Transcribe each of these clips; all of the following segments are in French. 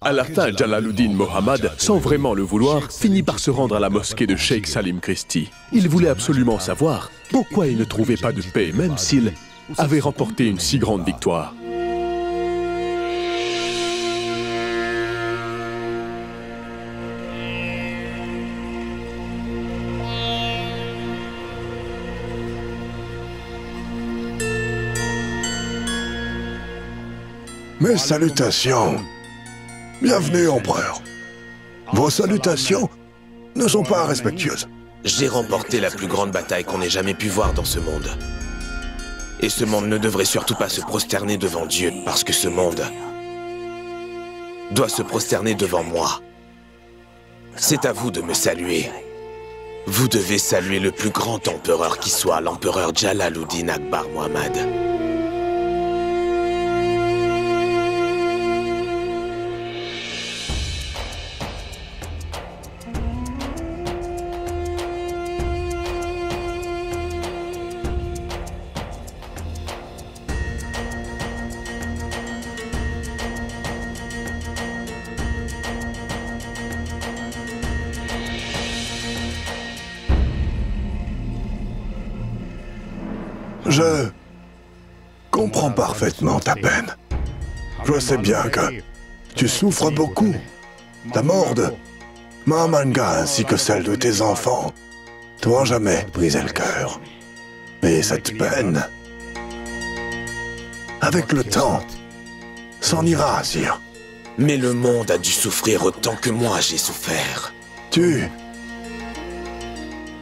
À la fin, Jalaluddin Mohammad, sans vraiment le vouloir, finit par se rendre à la mosquée de Sheikh Salim Christie. Il voulait absolument savoir pourquoi il ne trouvait pas de paix, même s'il avait remporté une si grande victoire. Mes salutations. Bienvenue, empereur. Vos salutations ne sont pas respectueuses. J'ai remporté la plus grande bataille qu'on ait jamais pu voir dans ce monde. Et ce monde ne devrait surtout pas se prosterner devant Dieu, parce que ce monde doit se prosterner devant moi. C'est à vous de me saluer. Vous devez saluer le plus grand empereur qui soit, l'empereur Jalaluddin Akbar Muhammad. Je comprends parfaitement ta peine. Je sais bien que tu souffres beaucoup. Ta mort de Mahamanga ainsi que celle de tes enfants t'ont jamais brisé le cœur. Mais cette peine, avec le temps, s'en ira, sire. Mais le monde a dû souffrir autant que moi j'ai souffert. Tu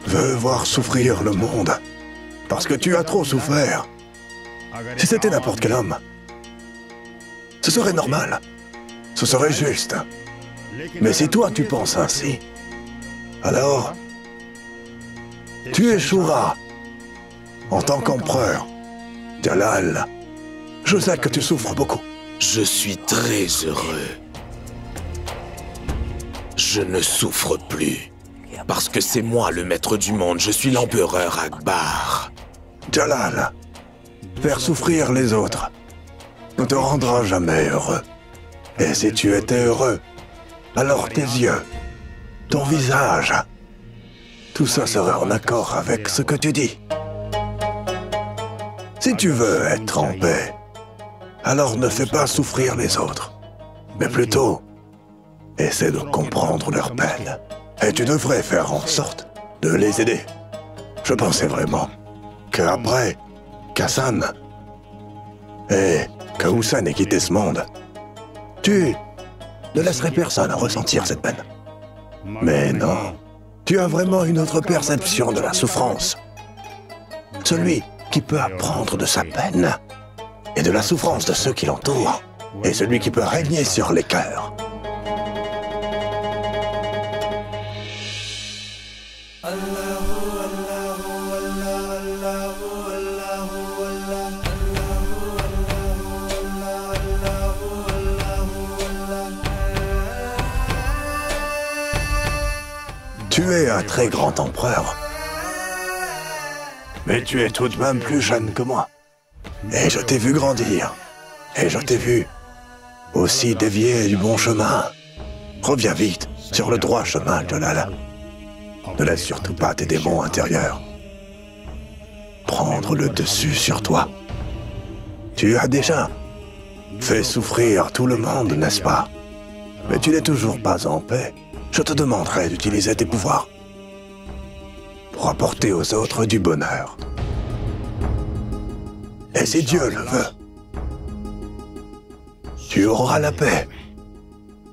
veux voir souffrir le monde parce que tu as trop souffert. Si c'était n'importe quel homme, ce serait normal. Ce serait juste. Mais si toi tu penses ainsi, alors tu échoueras. En tant qu'empereur, Jalal, je sais que tu souffres beaucoup. Je suis très heureux. Je ne souffre plus. Parce que c'est moi le maître du monde, je suis l'empereur Akbar. Jalal, faire souffrir les autres ne te rendra jamais heureux. Et si tu étais heureux, alors tes yeux, ton visage, tout ça serait en accord avec ce que tu dis. Si tu veux être en paix, alors ne fais pas souffrir les autres, mais plutôt, essaie de comprendre leur peine. Et tu devrais faire en sorte de les aider. Je pensais vraiment qu'après qu'Hassan et que Hussein ait quitté ce monde, tu ne laisserais personne ressentir cette peine. Mais non, tu as vraiment une autre perception de la souffrance. Celui qui peut apprendre de sa peine et de la souffrance de ceux qui l'entourent, est celui qui peut régner sur les cœurs. Tu es un très grand empereur. Mais tu es tout de même plus jeune que moi. Et je t'ai vu grandir. Et je t'ai vu aussi dévier du bon chemin. Reviens vite sur le droit chemin, Jalal. Ne laisse surtout pas tes démons intérieurs prendre le dessus sur toi. Tu as déjà fait souffrir tout le monde, n'est-ce pas? Mais tu n'es toujours pas en paix. Je te demanderai d'utiliser tes pouvoirs pour apporter aux autres du bonheur. Et si Dieu le veut, tu auras la paix.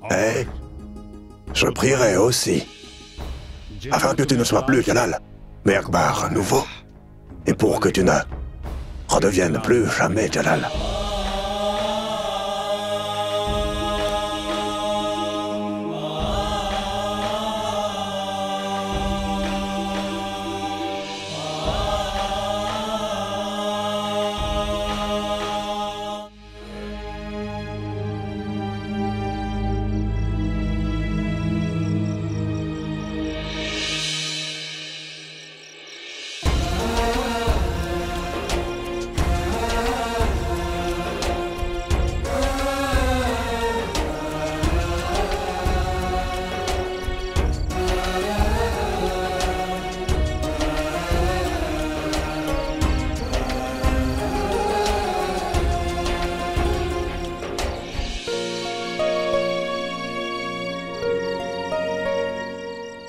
Et je prierai aussi, afin que tu ne sois plus Jalal, mais Akbar à nouveau, et pour que tu ne redeviennes plus jamais Jalal.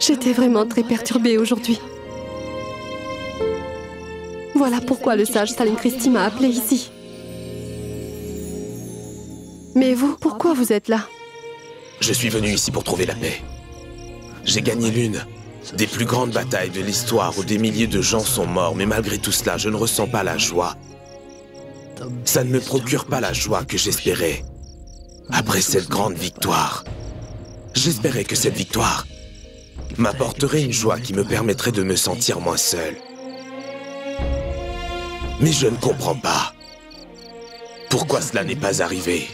J'étais vraiment très perturbée aujourd'hui. Voilà pourquoi le sage Salim Christi m'a appelée ici. Mais vous, pourquoi vous êtes là? Je suis venu ici pour trouver la paix. J'ai gagné l'une des plus grandes batailles de l'histoire où des milliers de gens sont morts, mais malgré tout cela, je ne ressens pas la joie. Ça ne me procure pas la joie que j'espérais. Après cette grande victoire, j'espérais que cette victoire m'apporterait une joie qui me permettrait de me sentir moins seul. Mais je ne comprends pas. Pourquoi cela n'est pas arrivé?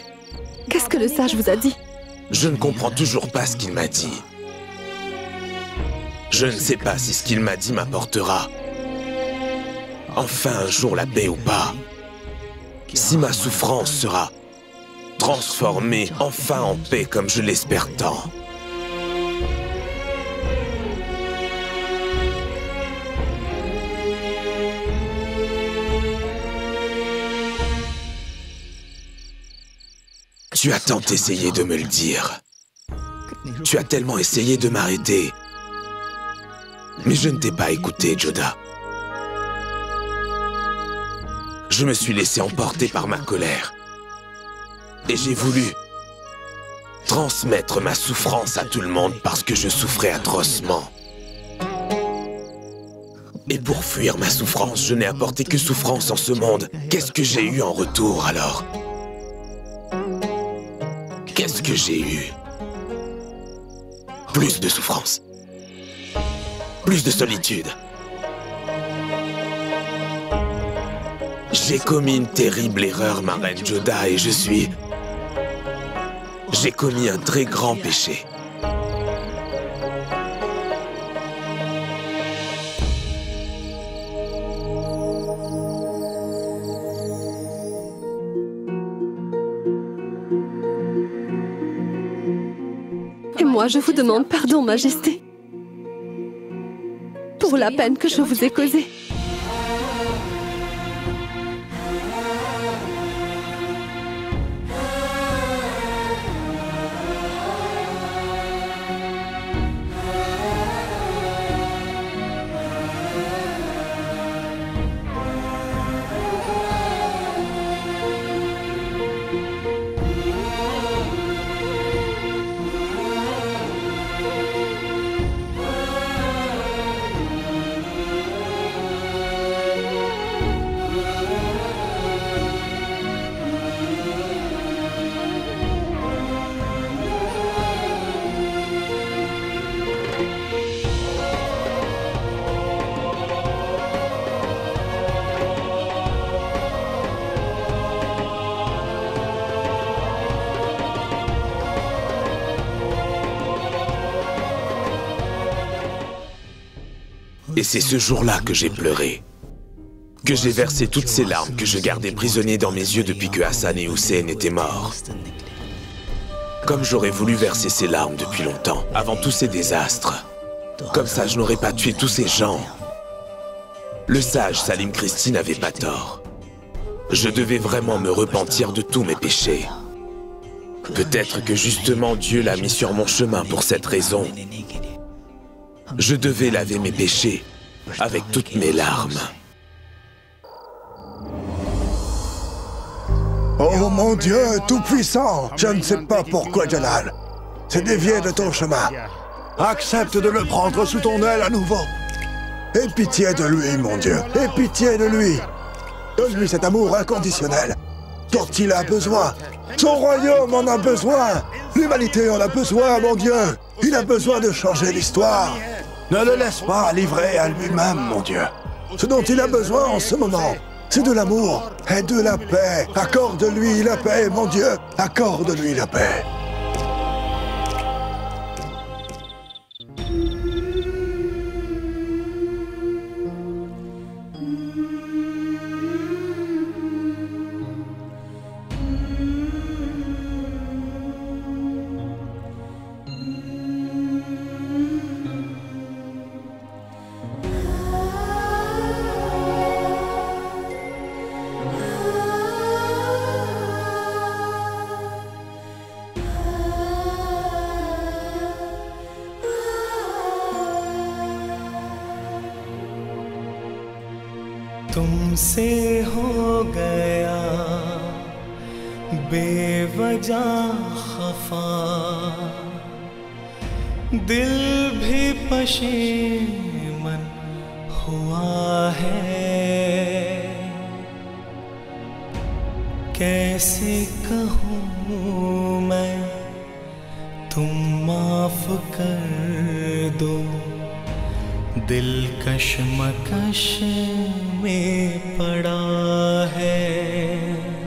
Qu'est-ce que le sage vous a dit? Je ne comprends toujours pas ce qu'il m'a dit. Je ne sais pas si ce qu'il m'a dit m'apportera enfin un jour la paix ou pas. Si ma souffrance sera transformée enfin en paix comme je l'espère tant. Tu as tant essayé de me le dire. Tu as tellement essayé de m'arrêter. Mais je ne t'ai pas écouté, Joda. Je me suis laissé emporter par ma colère. Et j'ai voulu transmettre ma souffrance à tout le monde parce que je souffrais atrocement. Et pour fuir ma souffrance, je n'ai apporté que souffrance en ce monde. Qu'est-ce que j'ai eu en retour alors? Qu'est-ce que j'ai eu? Plus de souffrance. Plus de solitude. J'ai commis une terrible erreur, ma reine Joda, et j'ai commis un très grand péché. Et moi, je vous demande pardon, Majesté, pour la peine que je vous ai causée. Et c'est ce jour-là que j'ai pleuré. Que j'ai versé toutes ces larmes que je gardais prisonniers dans mes yeux depuis que Hassan et Hussein étaient morts. Comme j'aurais voulu verser ces larmes depuis longtemps, avant tous ces désastres. Comme ça, je n'aurais pas tué tous ces gens. Le sage Salim Christi n'avait pas tort. Je devais vraiment me repentir de tous mes péchés. Peut-être que justement Dieu l'a mis sur mon chemin pour cette raison. Je devais laver mes péchés avec toutes mes larmes. Oh mon Dieu tout-puissant, je ne sais pas pourquoi Jalal s'est dévié de ton chemin. Accepte de le prendre sous ton aile à nouveau. Aie pitié de lui, mon Dieu. Aie pitié de lui. Donne-lui cet amour inconditionnel dont il a besoin. Son royaume en a besoin. L'humanité en a besoin, mon Dieu. Il a besoin de changer l'histoire. Ne le laisse pas livrer à lui-même, mon Dieu. Ce dont il a besoin en ce moment, c'est de l'amour et de la paix. Accorde-lui la paix, mon Dieu. Accorde-lui la paix. तुमसे हो गया बेवजह खफा दिल भी पशेमन हुआ है कैसे कहूँ मैं तुम माफ कर दो दिल कशमकश में पड़ा है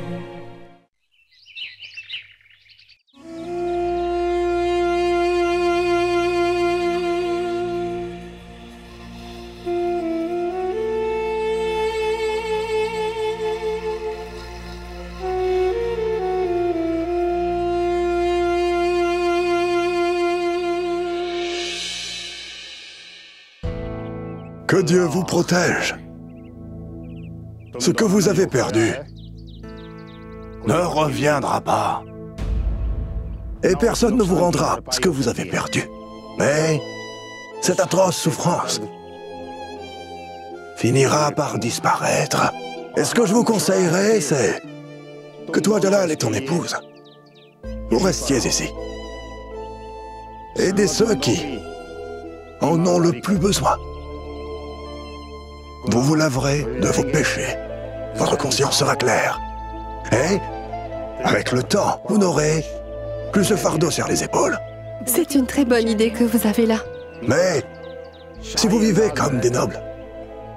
Que Dieu vous protège. Ce que vous avez perdu ne reviendra pas. Et personne ne vous rendra ce que vous avez perdu. Mais cette atroce souffrance finira par disparaître. Et ce que je vous conseillerais, c'est que toi, Jalal, et ton épouse, vous restiez ici. Aidez ceux qui en ont le plus besoin. Vous vous laverez de vos péchés. Votre conscience sera claire. Et, avec le temps, vous n'aurez plus ce fardeau sur les épaules. C'est une très bonne idée que vous avez là. Mais, si vous vivez comme des nobles,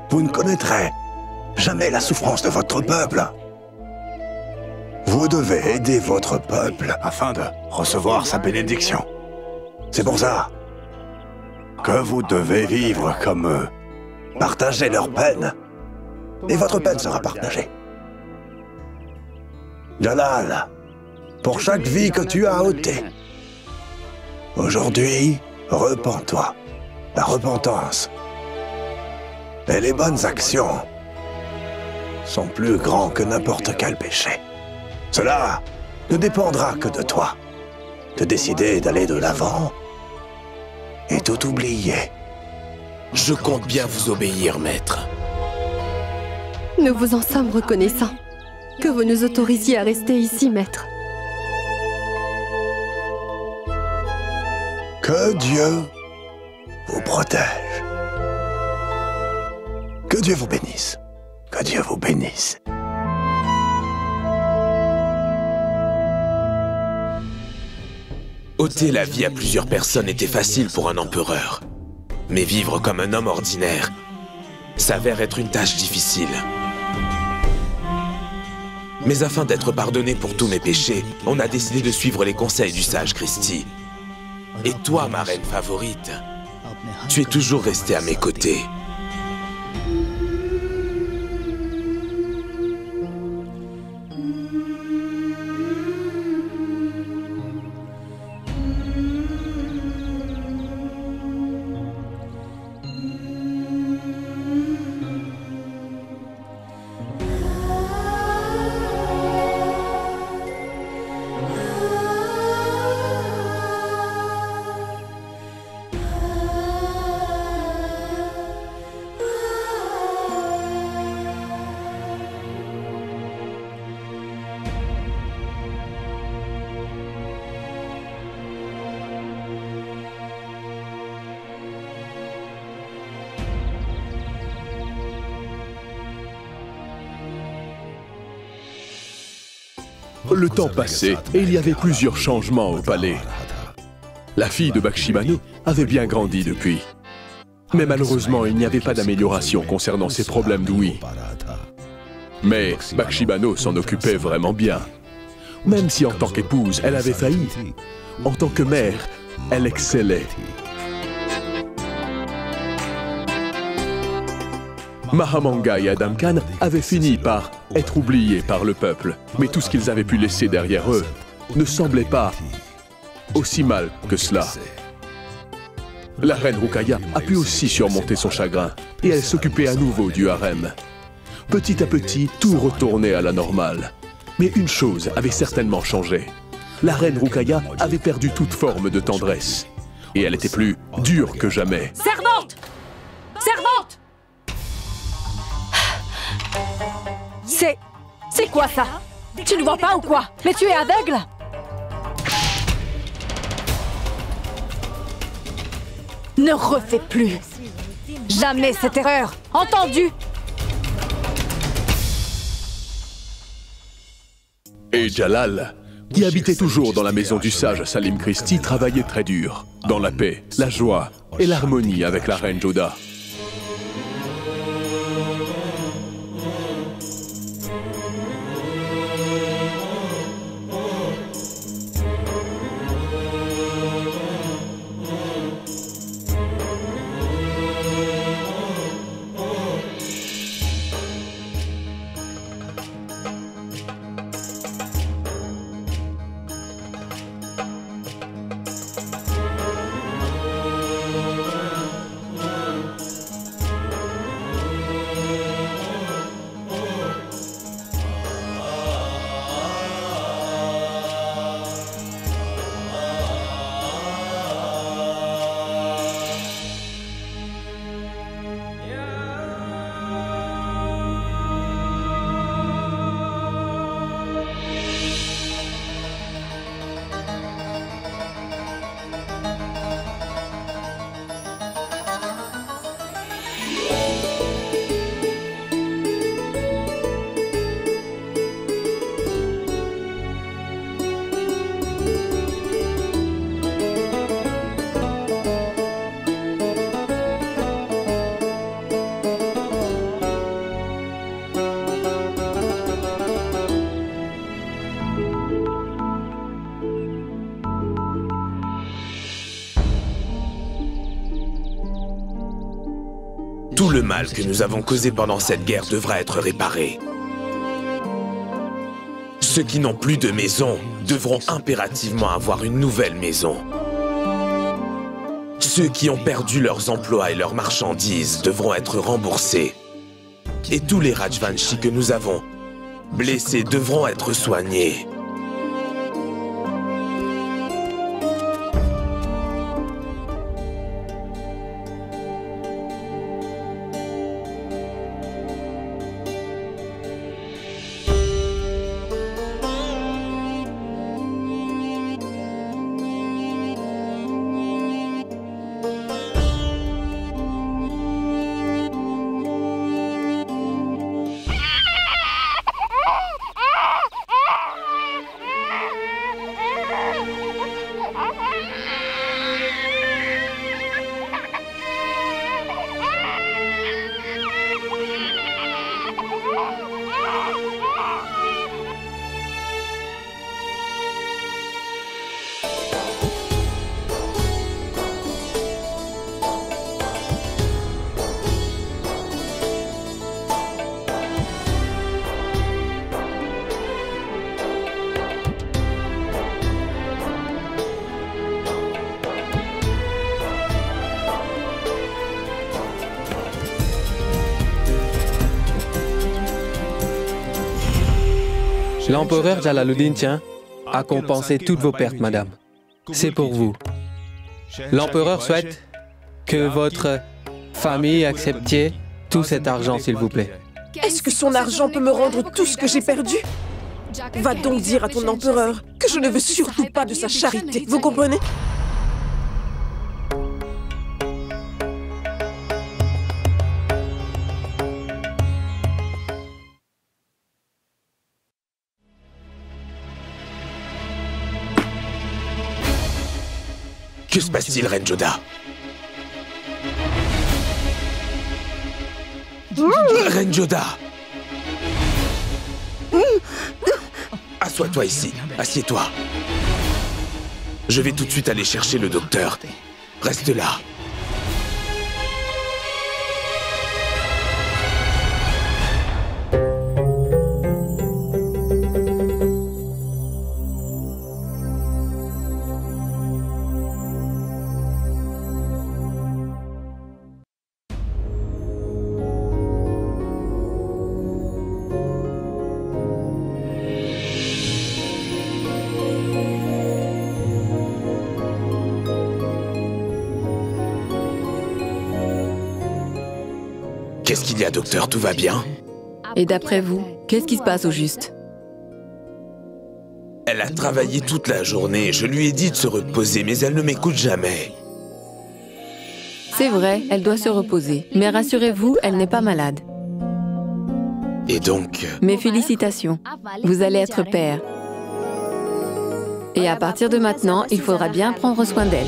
vous ne connaîtrez jamais la souffrance de votre peuple. Vous devez aider votre peuple afin de recevoir sa bénédiction. C'est pour ça que vous devez vivre comme eux. Partagez leur peine, et votre peine sera partagée. Jalal, pour chaque vie que tu as ôtée, aujourd'hui, repens-toi. La repentance et les bonnes actions sont plus grands que n'importe quel péché. Cela ne dépendra que de toi, de décider d'aller de l'avant et tout oublier. Je compte bien vous obéir, maître. Nous vous en sommes reconnaissants. Que vous nous autorisiez à rester ici, maître. Que Dieu vous protège. Que Dieu vous bénisse. Que Dieu vous bénisse. Ôter la vie à plusieurs personnes était facile pour un empereur. Mais vivre comme un homme ordinaire s'avère être une tâche difficile. Mais afin d'être pardonné pour tous mes péchés, on a décidé de suivre les conseils du sage Christi. Et toi, ma reine favorite, tu es toujours restée à mes côtés. Le temps passait et il y avait plusieurs changements au palais. La fille de Bakshi Banu avait bien grandi depuis. Mais malheureusement, il n'y avait pas d'amélioration concernant ses problèmes d'ouïe. Mais Bakshi Banu s'en occupait vraiment bien. Même si en tant qu'épouse, elle avait failli, en tant que mère, elle excellait. Mahamanga et Adam Khan avaient fini par être oubliés par le peuple. Mais tout ce qu'ils avaient pu laisser derrière eux ne semblait pas aussi mal que cela. La reine Ruqayya a pu aussi surmonter son chagrin et elle s'occupait à nouveau du harem. Petit à petit, tout retournait à la normale. Mais une chose avait certainement changé. La reine Ruqayya avait perdu toute forme de tendresse. Et elle était plus dure que jamais. Servante! Servante! C'est quoi ça? Tu ne vois pas ou quoi? Mais tu es aveugle? Ne refais plus jamais cette erreur, entendu? Et Jalal, qui habitait toujours dans la maison du sage Salim Christi, travaillait très dur, dans la paix, la joie et l'harmonie avec la reine Joda. Tout le mal que nous avons causé pendant cette guerre devra être réparé. Ceux qui n'ont plus de maison devront impérativement avoir une nouvelle maison. Ceux qui ont perdu leurs emplois et leurs marchandises devront être remboursés. Et tous les Rajvanshi que nous avons blessés devront être soignés. L'empereur Jalaluddin tient à compenser toutes vos pertes, madame. C'est pour vous. L'empereur souhaite que votre famille accepte tout cet argent, s'il vous plaît. Est-ce que son argent peut me rendre tout ce que j'ai perdu? Va donc dire à ton empereur que je ne veux surtout pas de sa charité, vous comprenez? Que se passe-t-il, Reine Joda? Reine Joda! Assois-toi ici, assieds-toi. Je vais tout de suite aller chercher le docteur. Reste là. Qu'est-ce qu'il y a, docteur? Tout va bien? Et d'après vous, qu'est-ce qui se passe au juste? Elle a travaillé toute la journée. Je lui ai dit de se reposer, mais elle ne m'écoute jamais. C'est vrai, elle doit se reposer. Mais rassurez-vous, elle n'est pas malade. Et donc... Mes félicitations. Vous allez être père. Et à partir de maintenant, il faudra bien prendre soin d'elle.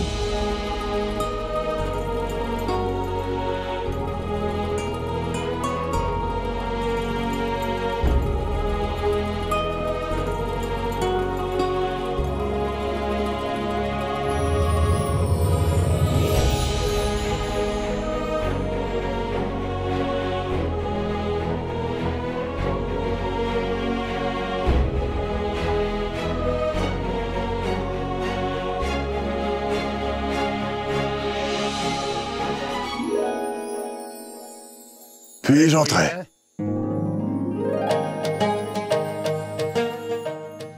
Puis-je entrer?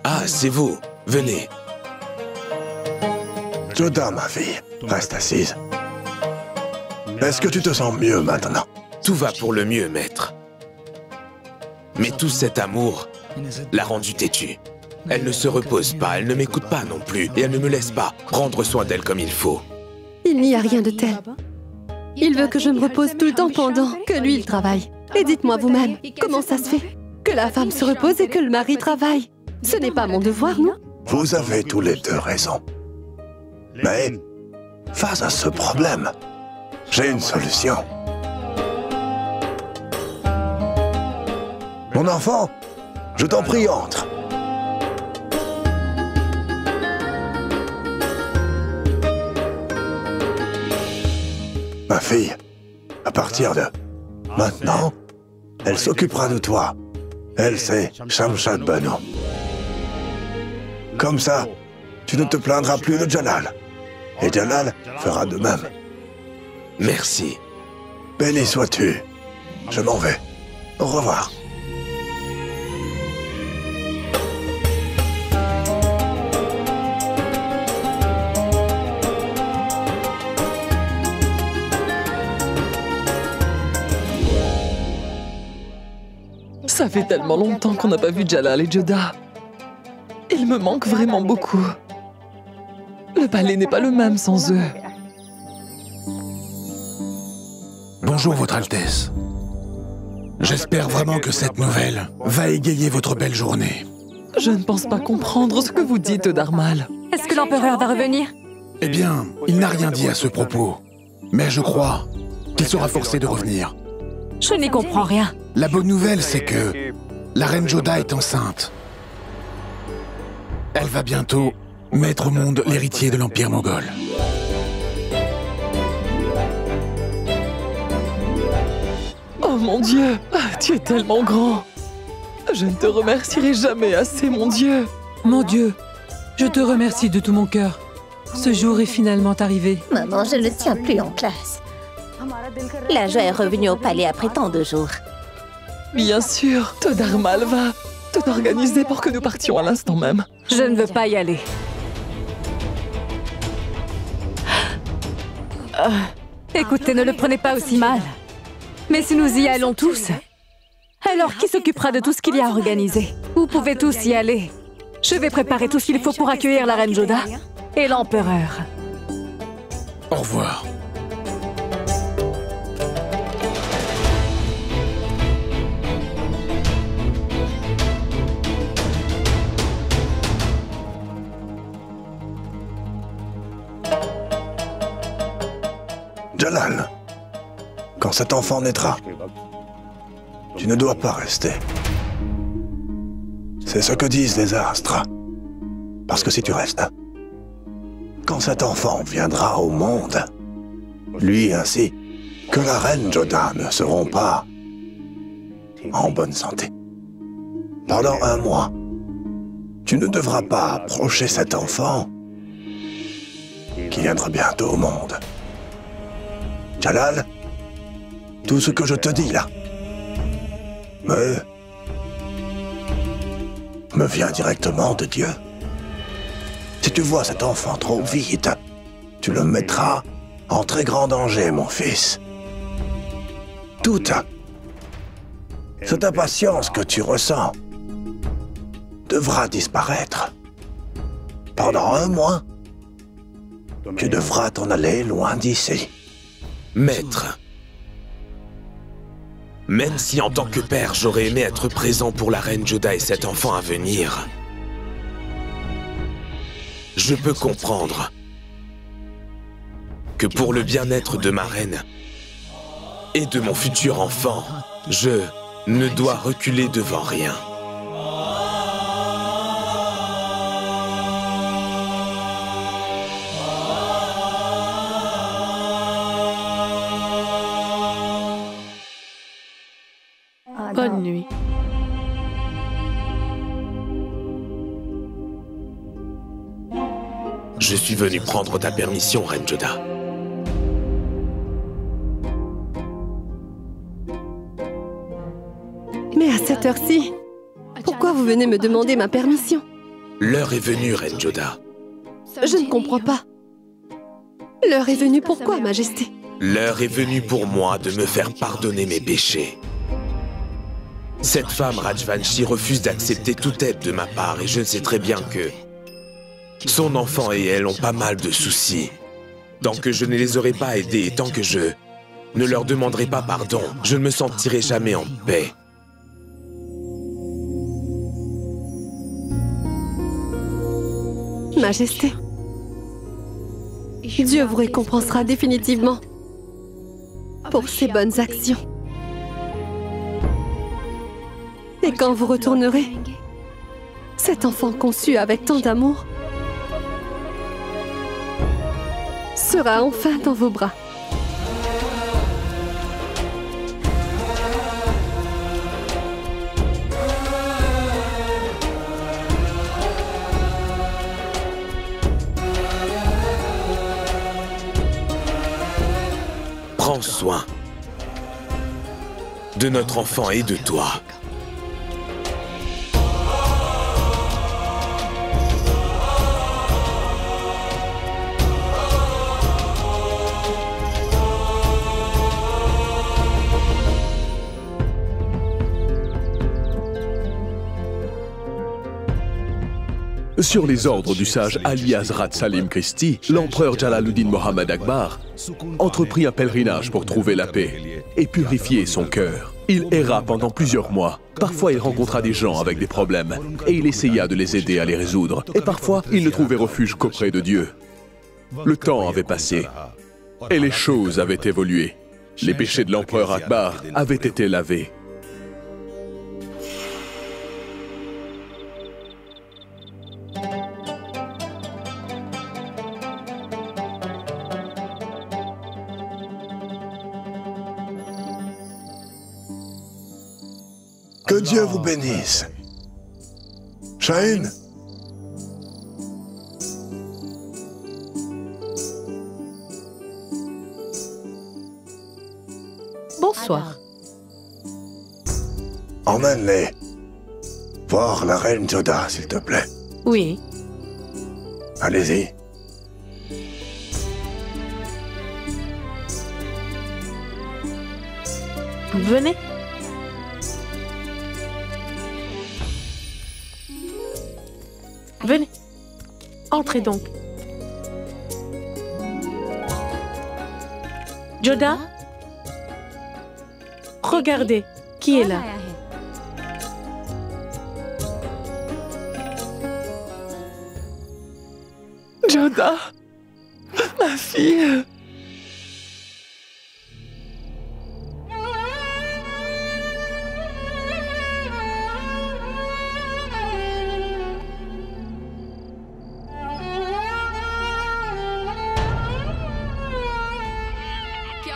Ah, c'est vous. Venez. Joda, ma fille, reste assise. Est-ce que tu te sens mieux maintenant? Tout va pour le mieux, maître. Mais tout cet amour l'a rendue têtue. Elle ne se repose pas, elle ne m'écoute pas non plus, et elle ne me laisse pas prendre soin d'elle comme il faut. Il n'y a rien de tel. Il veut que je me repose tout le temps pendant que lui, il travaille. Et dites-moi vous-même, comment ça se fait que la femme se repose et que le mari travaille? Ce n'est pas mon devoir, non? Vous avez tous les deux raison. Mais, face à ce problème, j'ai une solution. Mon enfant, je t'en prie, entre. Ma fille, à partir de maintenant, elle s'occupera de toi. Elle, c'est Shamshad Banu. Comme ça, tu ne te plaindras plus de Jalal. Et Jalal fera de même. Merci. Béni sois-tu. Je m'en vais. Au revoir. Ça fait tellement longtemps qu'on n'a pas vu Jalal et Joda. Il me manque vraiment beaucoup. Le palais n'est pas le même sans eux. Bonjour, Votre Altesse. J'espère vraiment que cette nouvelle va égayer votre belle journée. Je ne pense pas comprendre ce que vous dites, Dharmal. Est-ce que l'empereur va revenir? Eh bien, il n'a rien dit à ce propos. Mais je crois qu'il sera forcé de revenir. Je n'y comprends rien. La bonne nouvelle, c'est que la reine Joda est enceinte. Elle va bientôt mettre au monde l'héritier de l'Empire moghol. Oh mon Dieu, tu es tellement grand. Je ne te remercierai jamais assez, mon Dieu. Mon Dieu, je te remercie de tout mon cœur. Ce jour est finalement arrivé. Maman, je ne tiens plus en place. La joie est revenue au palais après tant de jours. Bien sûr, Dharmal va tout organiser pour que nous partions à l'instant même. Je ne veux pas y aller. Écoutez, ne le prenez pas aussi mal. Mais si nous y allons tous, alors qui s'occupera de tout ce qu'il y a à organiser? Vous pouvez tous y aller. Je vais préparer tout ce qu'il faut pour accueillir la reine Joda et l'empereur. Au revoir. Jalal, quand cet enfant naîtra, tu ne dois pas rester. C'est ce que disent les astres. Parce que si tu restes, quand cet enfant viendra au monde, lui ainsi que la reine Joda ne seront pas en bonne santé. Pendant 1 mois, tu ne devras pas approcher cet enfant qui viendra bientôt au monde. Jalal, tout ce que je te dis là me vient directement de Dieu. Si tu vois cet enfant trop vite, tu le mettras en très grand danger, mon fils. Toute cette impatience que tu ressens devra disparaître. Pendant un mois, tu devras t'en aller loin d'ici. Maître, même si en tant que père, j'aurais aimé être présent pour la reine Joda et cet enfant à venir, je peux comprendre que pour le bien-être de ma reine et de mon futur enfant, je ne dois reculer devant rien. Bonne nuit. Je suis venu prendre ta permission, reine Joda. Mais à cette heure-ci, pourquoi vous venez me demander ma permission? L'heure est venue, reine Joda. Je ne comprends pas. L'heure est venue pourquoi, Majesté? L'heure est venue pour moi de me faire pardonner mes péchés. Cette femme, Rajvanshi, refuse d'accepter toute aide de ma part et je sais très bien que son enfant et elle ont pas mal de soucis. Tant que je ne les aurai pas aidés et tant que je ne leur demanderai pas pardon, je ne me sentirai jamais en paix. Majesté, Dieu vous récompensera définitivement pour ses bonnes actions. Et quand vous retournerez, cet enfant conçu avec tant d'amour sera enfin dans vos bras. Prends soin de notre enfant et de toi. Sur les ordres du sage Ali Hazrat Salim Christi, l'empereur Jalaluddin Mohammed Akbar entreprit un pèlerinage pour trouver la paix et purifier son cœur. Il erra pendant plusieurs mois. Parfois, il rencontra des gens avec des problèmes et il essaya de les aider à les résoudre. Et parfois, il ne trouvait refuge qu'auprès de Dieu. Le temps avait passé et les choses avaient évolué. Les péchés de l'empereur Akbar avaient été lavés. Que Dieu vous bénisse. Shahin. Bonsoir. Emmène-les. Voir la reine Joda, s'il te plaît. Oui. Allez-y. Venez. Venez. Entrez donc. Joda, regardez, qui est là? Joda, ma fille.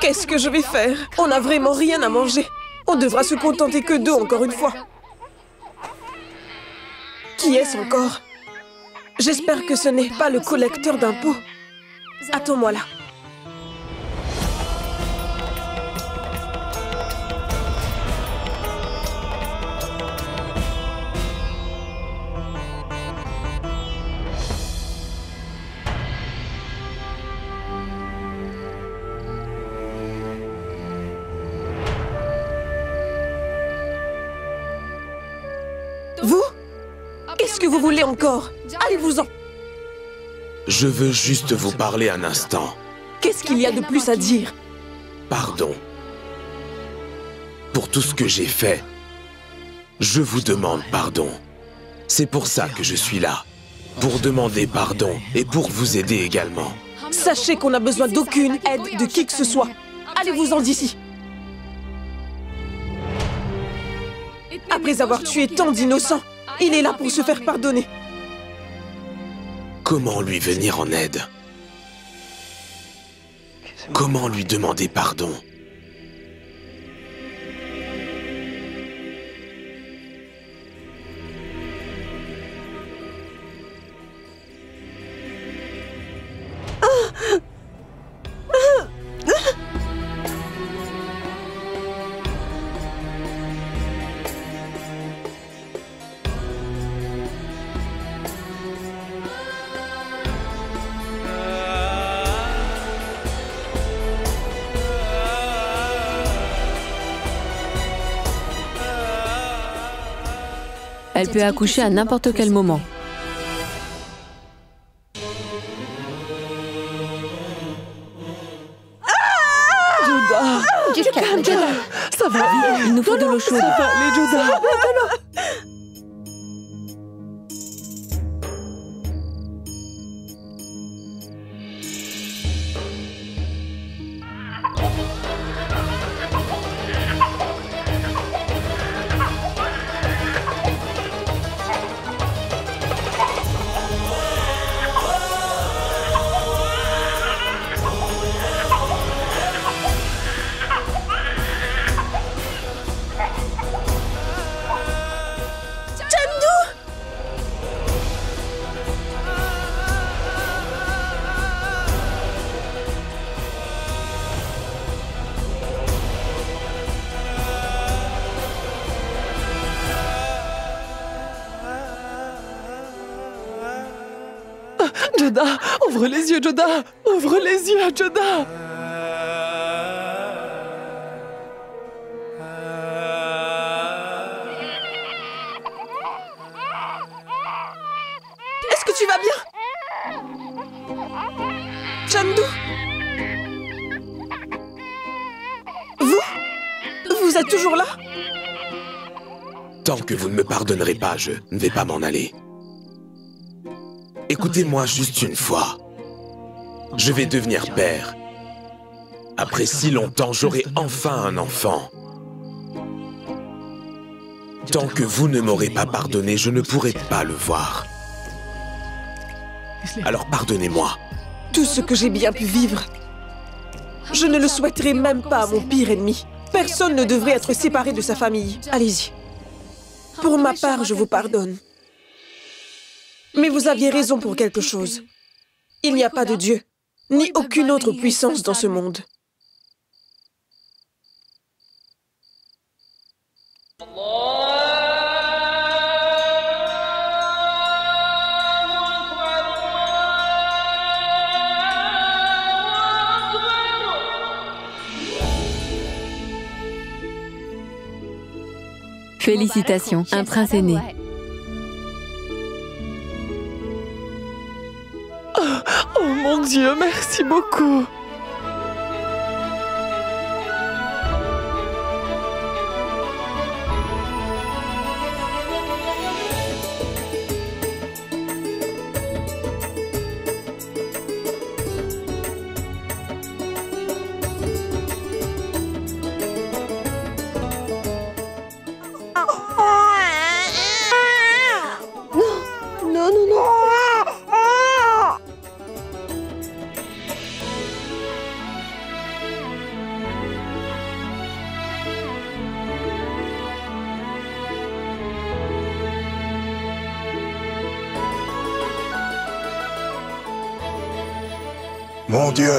Qu'est-ce que je vais faire? On n'a vraiment rien à manger. On devra se contenter que d'eau encore une fois. Qui est-ce encore? J'espère que ce n'est pas le collecteur d'impôts. Attends-moi là. Qu'est-ce que vous voulez encore? Allez-vous-en. Je veux juste vous parler un instant. Qu'est-ce qu'il y a de plus à dire? Pardon. Pour tout ce que j'ai fait, je vous demande pardon. C'est pour ça que je suis là. Pour demander pardon et pour vous aider également. Sachez qu'on n'a besoin d'aucune aide de qui que ce soit. Allez-vous-en d'ici. Après avoir tué tant d'innocents, il est là pour se faire pardonner. Comment lui venir en aide? Comment lui demander pardon? Elle peut accoucher à n'importe quel moment. Joda! Du calme, Joda. Ça va, Il nous faut de l'eau chaude. ça va aller, Joda! Joda, ouvre les yeux, Joda! Ouvre les yeux, Joda! Est-ce que tu vas bien? Chandu? Vous êtes toujours là? Tant que vous ne me pardonnerez pas, je ne vais pas m'en aller. Écoutez-moi juste une fois. Je vais devenir père. Après si longtemps, j'aurai enfin un enfant. Tant que vous ne m'aurez pas pardonné, je ne pourrai pas le voir. Alors pardonnez-moi. Tout ce que j'ai bien pu vivre, je ne le souhaiterais même pas à mon pire ennemi. Personne ne devrait être séparé de sa famille. Allez-y. Pour ma part, je vous pardonne. Mais vous aviez raison pour quelque chose. Il n'y a pas de Dieu, ni aucune autre puissance dans ce monde. Félicitations, un prince est né. Oh mon Dieu, merci beaucoup! Non, non, non. Mon Dieu,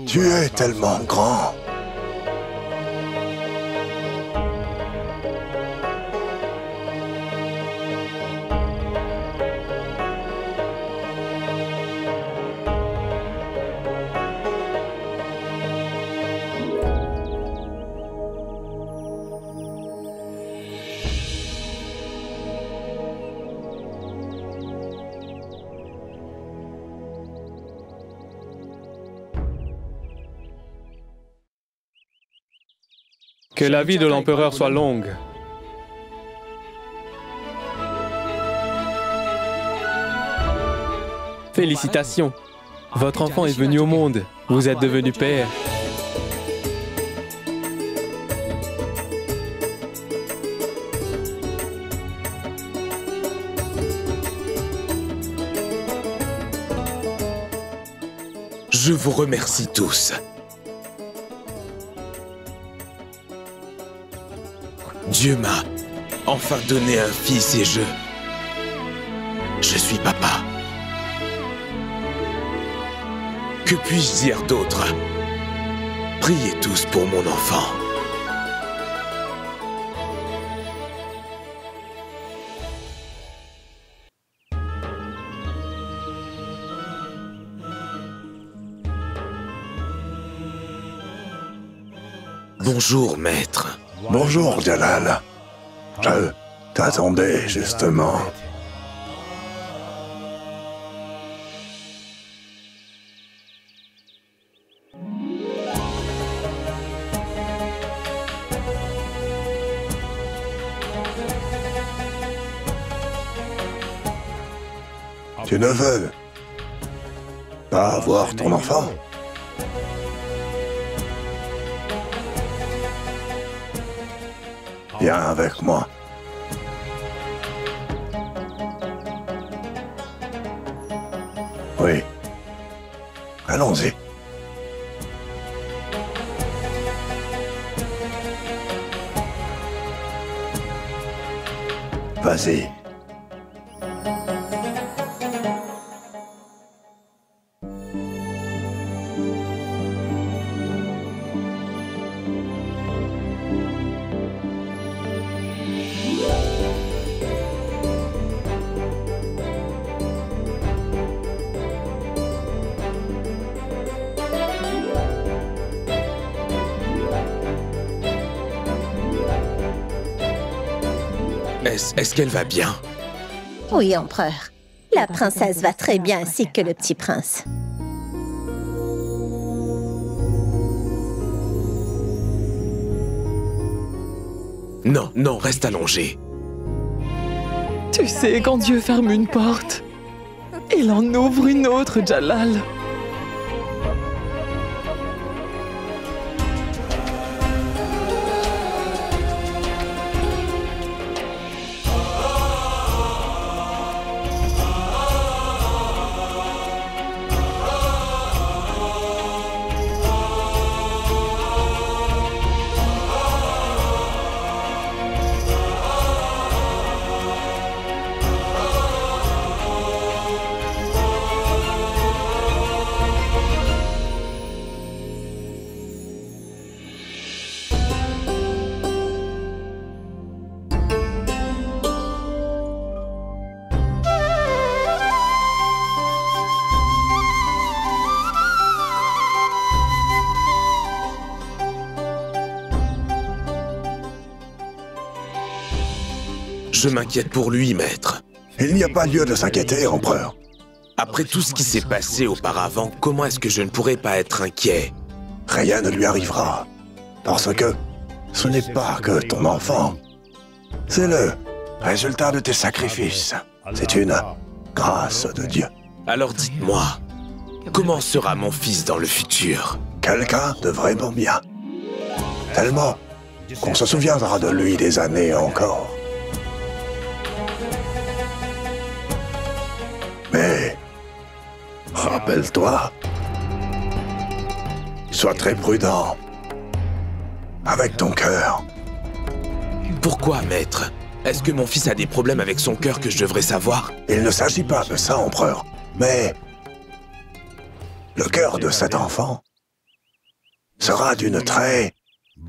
tu es tellement grand. Que la vie de l'empereur soit longue. Félicitations. Votre enfant est venu au monde. Vous êtes devenu père. Je vous remercie tous. Dieu m'a enfin donné un fils et je suis papa. Que puis-je dire d'autre? Priez tous pour mon enfant. Bonjour, maître. Bonjour, Jalal. Je t'attendais, justement. Tu ne veux pas voir ton enfant? Viens avec moi. Oui. Allons-y. Vas-y. Est-ce qu'elle va bien? Oui, empereur. La princesse va très bien, ainsi que le petit prince. Non, non, reste allongé. Tu sais, quand Dieu ferme une porte, il en ouvre une autre, Jalal. Je m'inquiète pour lui, maître. Il n'y a pas lieu de s'inquiéter, empereur. Après tout ce qui s'est passé auparavant, comment est-ce que je ne pourrais pas être inquiet? Rien ne lui arrivera. Parce que ce n'est pas que ton enfant. C'est le résultat de tes sacrifices. C'est une grâce de Dieu. Alors dites-moi, comment sera mon fils dans le futur? Quelqu'un de vraiment bien. Tellement qu'on se souviendra de lui des années encore. Mais, rappelle-toi, sois très prudent avec ton cœur. Pourquoi, maître? Est-ce que mon fils a des problèmes avec son cœur que je devrais savoir? Il ne s'agit pas de ça, empereur, mais le cœur de cet enfant sera d'une très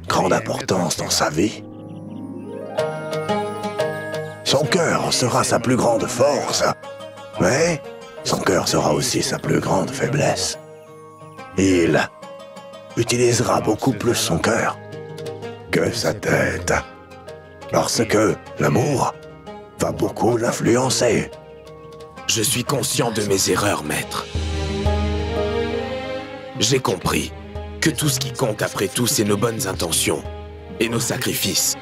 grande importance dans sa vie. Son cœur sera sa plus grande force. Mais son cœur sera aussi sa plus grande faiblesse. Il utilisera beaucoup plus son cœur que sa tête. Parce que l'amour va beaucoup l'influencer. Je suis conscient de mes erreurs, maître. J'ai compris que tout ce qui compte après tout, c'est nos bonnes intentions et nos sacrifices.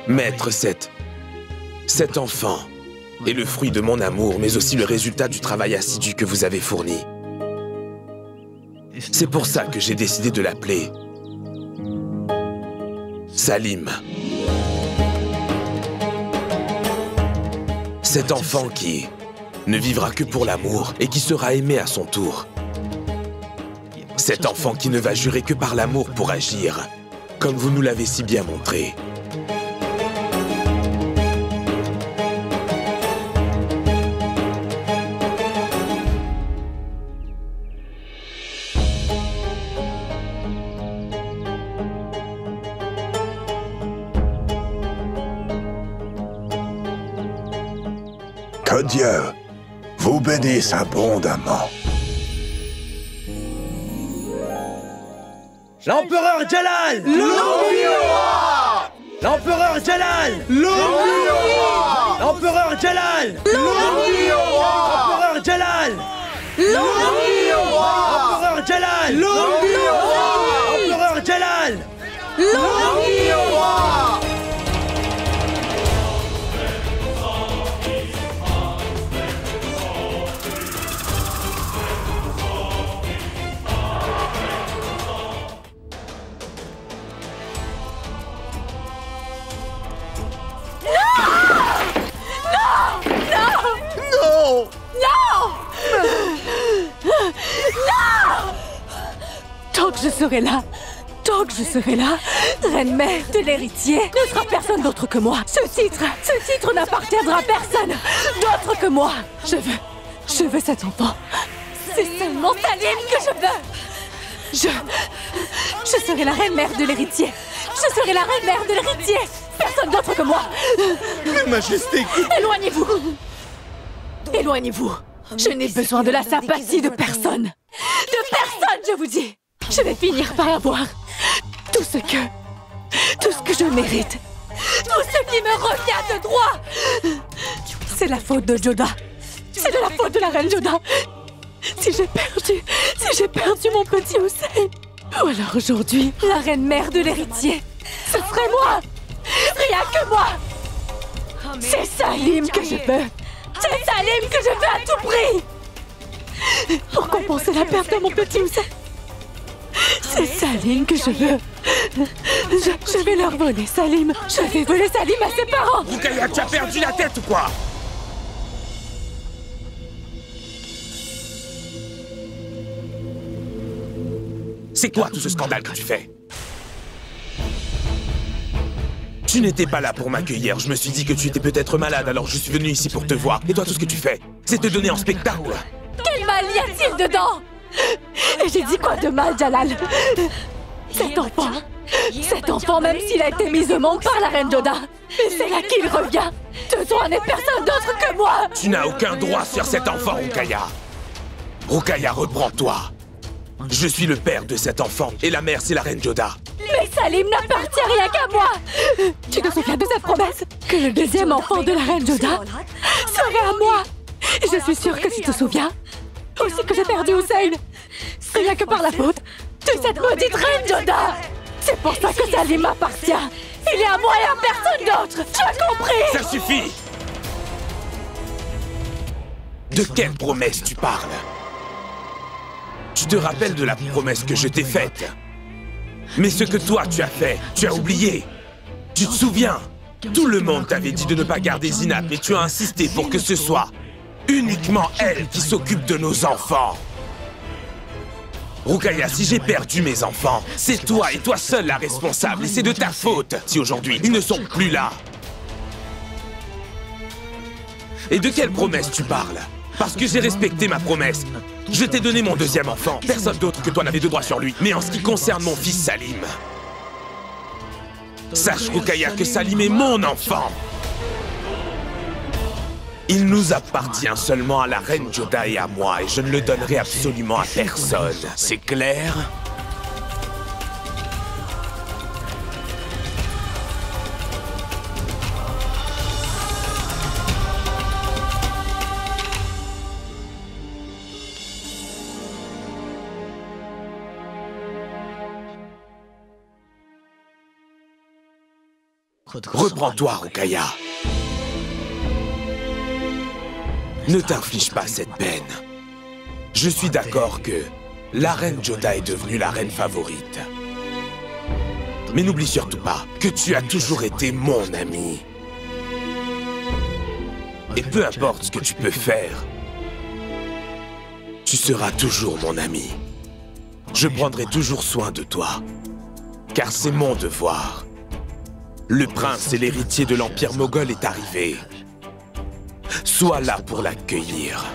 Maître, cet enfant est le fruit de mon amour, mais aussi le résultat du travail assidu que vous avez fourni. C'est pour ça que j'ai décidé de l'appeler Salim. Cet enfant qui ne vivra que pour l'amour et qui sera aimé à son tour. Cet enfant qui ne va jurer que par l'amour pour agir, comme vous nous l'avez si bien montré. Que Dieu vous bénisse abondamment. L'empereur Jalal! L'empereur Jalal! L'empereur Jalal! L'empereur Jalal! L'empereur Jalal! L'empereur Jalal! Tant que je serai là, reine mère de l'héritier, ne sera personne d'autre que moi. Ce titre n'appartiendra à personne d'autre que moi. Je veux cet enfant. C'est seulement Salim que je veux. Je serai la reine mère de l'héritier. Je serai la reine mère de l'héritier. Personne d'autre que moi. Mais Majesté, Éloignez-vous. Éloignez-vous. Je n'ai besoin de la sympathie de personne. De personne, je vous dis. Je vais finir par avoir tout ce que je mérite. Tout ce qui me revient de droit. C'est la faute de Joda. C'est de la faute de la reine Joda. Si j'ai perdu mon petit Hussein. Ou alors aujourd'hui, la reine mère de l'héritier, ce serait moi. Rien que moi. C'est Salim que je veux. C'est Salim que je veux à tout prix. Pour compenser la perte de mon petit Hussein. C'est Salim que je veux. Je vais leur voler Salim. Je vais voler Salim à ses parents. Roukaya, tu as perdu la tête ou quoi? C'est quoi tout ce scandale que tu fais? Tu n'étais pas là pour m'accueillir. Je me suis dit que tu étais peut-être malade, alors je suis venu ici pour te voir. Et toi, tout ce que tu fais, c'est te donner en spectacle. Quel mal y a-t-il dedans? Et j'ai dit quoi de mal, Jalal? Cet enfant, même s'il a été mis au monde par la reine Joda, mais c'est là qu'il revient. De toi n'est personne d'autre que moi. Tu n'as aucun droit sur cet enfant, Roukaya. Roukaya, reprends-toi. Je suis le père de cet enfant, et la mère, c'est la reine Joda. Mais Salim n'appartient rien qu'à moi. Tu te souviens de cette promesse? Que le deuxième enfant de la reine Joda serait à moi. Je suis sûre que tu te souviens. Aussi que j'ai perdu Hussein. Rien que par la faute de cette maudite reine Joda. C'est pour ça que Salim m'appartient. Il est à moi et à personne d'autre. Tu as compris? Ça suffit. De quelle promesse tu parles? Tu te rappelles de la promesse que je t'ai faite? Mais ce que toi tu as fait, tu as oublié. Tu te souviens? Tout le monde t'avait dit de ne pas garder Zinat, mais tu as insisté pour que ce soit uniquement elle qui s'occupe de nos enfants. Roukaya, si j'ai perdu mes enfants, c'est toi et toi seule la responsable, et c'est de ta faute si aujourd'hui ils ne sont plus là. Et de quelle promesse tu parles? Parce que j'ai respecté ma promesse. Je t'ai donné mon deuxième enfant. Personne d'autre que toi n'avait de droit sur lui. Mais en ce qui concerne mon fils Salim, sache, Roukaya, que Salim est mon enfant. Il nous appartient seulement à la reine Joda et à moi, et je ne le donnerai absolument à personne. C'est clair? Reprends-toi, Rukaya. Ne t'inflige pas cette peine. Je suis d'accord que la reine Joda est devenue la reine favorite. Mais n'oublie surtout pas que tu as toujours été mon ami. Et peu importe ce que tu peux faire, tu seras toujours mon ami. Je prendrai toujours soin de toi, car c'est mon devoir. Le prince et l'héritier de l'Empire moghol est arrivé. Sois là pour l'accueillir.